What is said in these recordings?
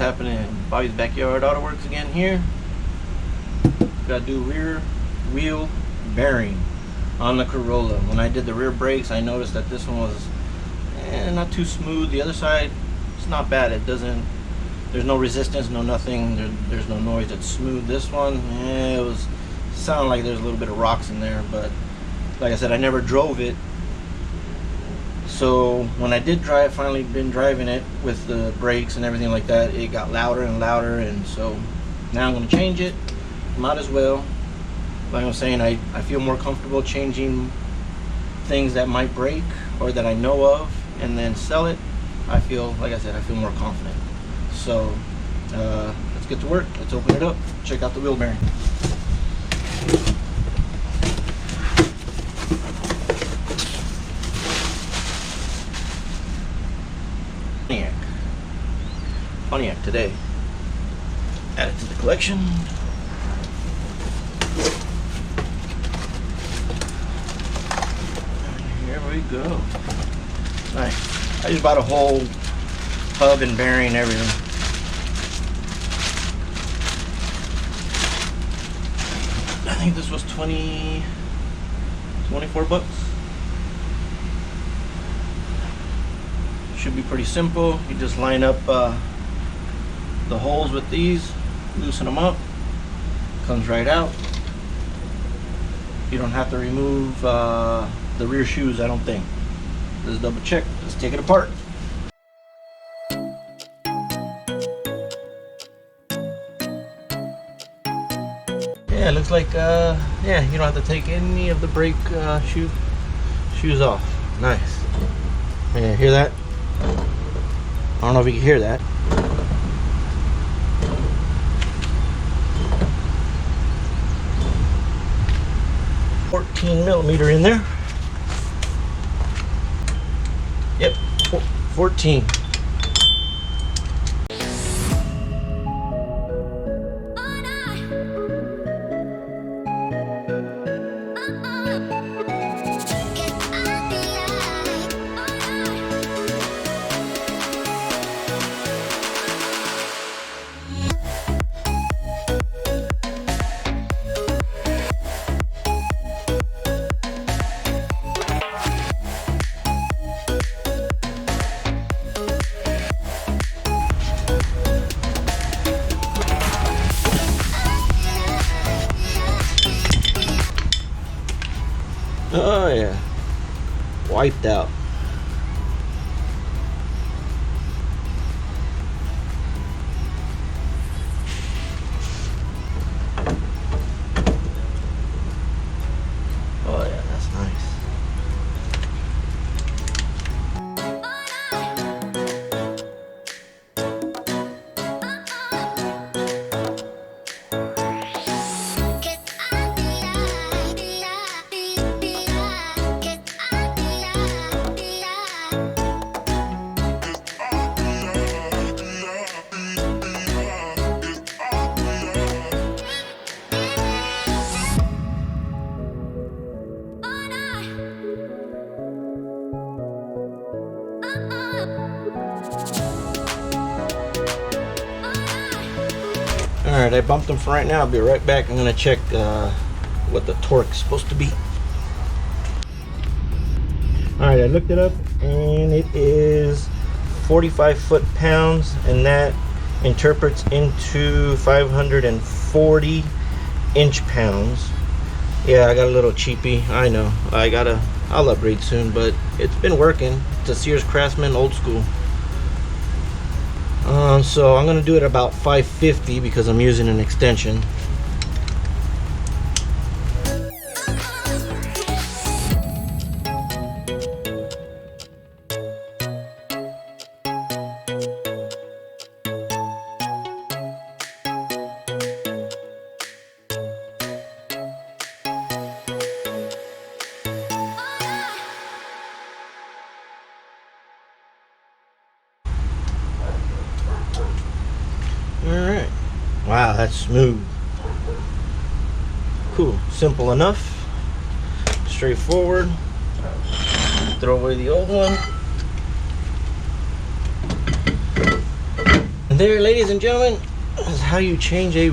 happening? Bobby's Backyard Auto Works again here. Gotta do rear wheel bearing on the Corolla. When I did the rear brakes, I noticed that this one was not too smooth. The other side, it's not bad. It doesn't, there's no resistance, no nothing, there's no noise. It's smooth. This one, it was sounded like there's a little bit of rocks in there, but like I said, I never drove it. So when I did drive, finally been driving it with the brakes and everything like that, it got louder and louder, and so now I'm going to change it. Might as well. Like I'm saying, I feel more comfortable changing things that might break or that I know of and then sell it. I feel, like I said, I feel more confident. So let's get to work. Let's open it up, check out the wheel bearing. Pontiac today. Add it to the collection. And here we go. Nice. I just bought a whole hub and bearing, everything. I think this was 24 bucks. Should be pretty simple. You just line up the holes with these, loosen them up, comes right out. You don't have to remove the rear shoes, I don't think. Let's double check. Let's take it apart. Yeah, it looks like yeah, you don't have to take any of the brake shoes off. Nice. Yeah, hear that? I don't know if you can hear that. $14mm in there. Yep, 14. Oh yeah, wiped out. Oh yeah, that's nice. Alright, I bumped them for right now. I'll be right back. I'm going to check what the torque is supposed to be. Alright, I looked it up and it is 45 foot-pounds, and that interprets into 540 inch-pounds. Yeah, I got a little cheapy. I know. I'll upgrade soon, but it's been working. It's a Sears Craftsman old school. So I'm going to do it about 550 because I'm using an extension. Alright. Wow, that's smooth. Cool. Simple enough. Straightforward. Throw away the old one. And there, ladies and gentlemen, is how you change a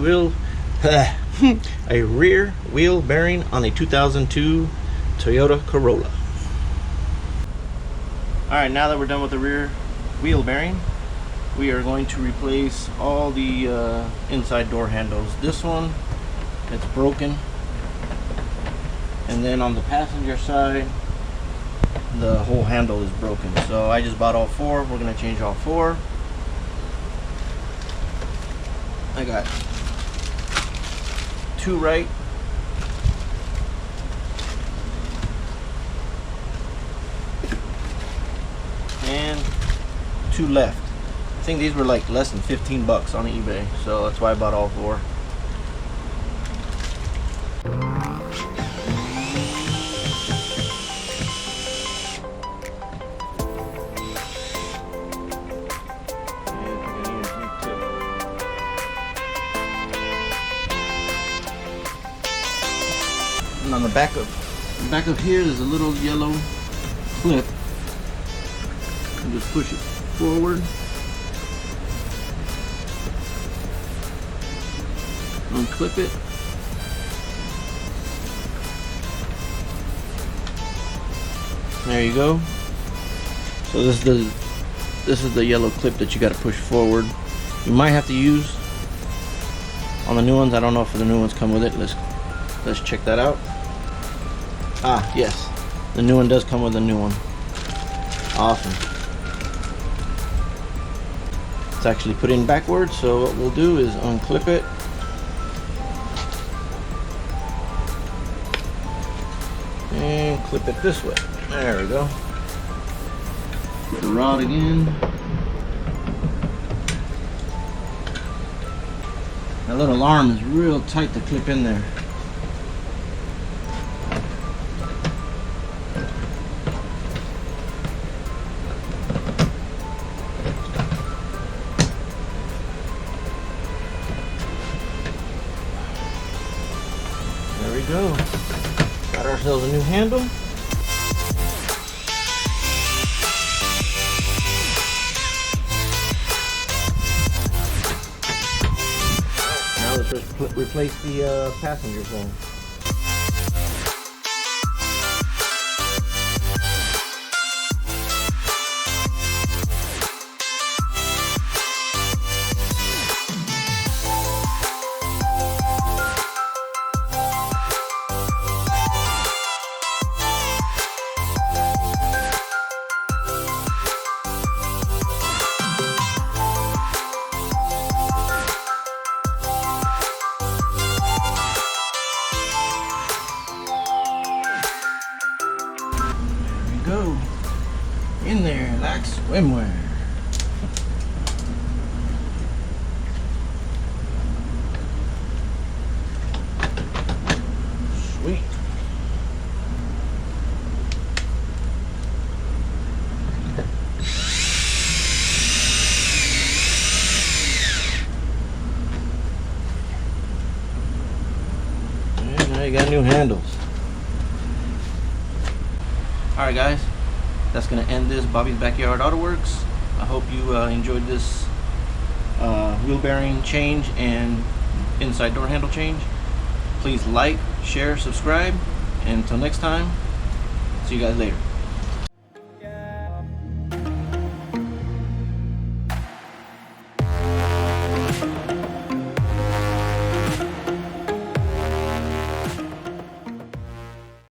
a rear wheel bearing on a 2002 Toyota Corolla. Alright, now that we're done with the rear wheel bearing, we are going to replace all the inside door handles. This one, it's broken. And then on the passenger side, the whole handle is broken. So I just bought all four. We're going to change all four. I got two right, and two left. I think these were like less than 15 bucks on eBay, so that's why I bought all four. And on the back of here, there's a little yellow clip. And just push it forward. Unclip it. There you go. So this is the yellow clip that you got to push forward. You might have to use on the new ones. I don't know if the new ones come with it. Let's check that out. Ah, yes, the new one does come with a new one. Awesome. It's actually put in backwards, so what we'll do is unclip it. And clip it this way. There we go. The rod again. That little arm is real tight to clip in there. There we go. Got ourselves a new handle. Now let's just replace the passenger phone. Go in there like swimwear. Sweet. And now you got new handles. Alright guys, that's going to end this Bobby's Backyard Auto Works. I hope you enjoyed this wheel bearing change and inside door handle change. Please like, share, subscribe, and until next time, see you guys later.